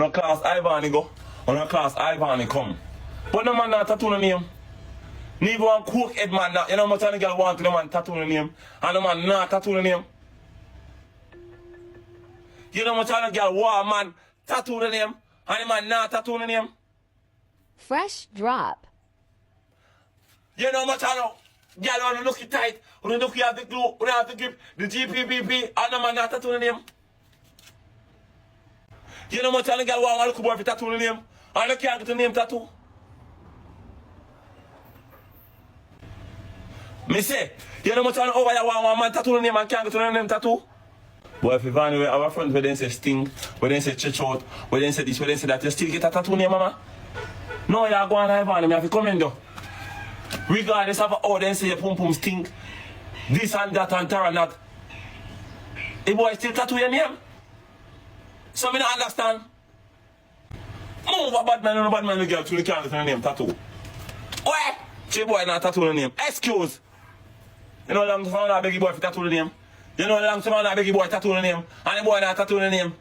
On a class Ivany go. On a class Ivany come. But no man not tattoo the name. Neither one cook head man not. You know how much of the girl want to the man tattoo the name. And the man not tattoo the name. You know how much of the girl want man tattoo the name. And the man not tattoo the name. Fresh drop. You know how much of the girl want to look it tight. When you look you have the glue. When you have the grip. The GPPP. And the man not tattoo the name. You know how much of the girl want to look boy for tattoo the name. And they can't get the name tattoo. Me say, you know how much of the over here want one man tattoo the name and can't get the name tattoo. But if Ivany, our friends where they say sting, where they say church out, where they say this, where they say that, you still get a tattoo name, mama? No, you go on Ivany, me have to come in though. Regardless of how they say your pum pum stink, this and that and that and that. The boy still tattoo your name. So me not understand. Move a bad man and a bad man the girl to the can't get her name tattoo. Why? Che boy not tattoo the name. Excuse. You know how long to find a biggie boy for tattoo the name? You know how long to find a biggie boy tattoo the name? And the boy not tattoo the name?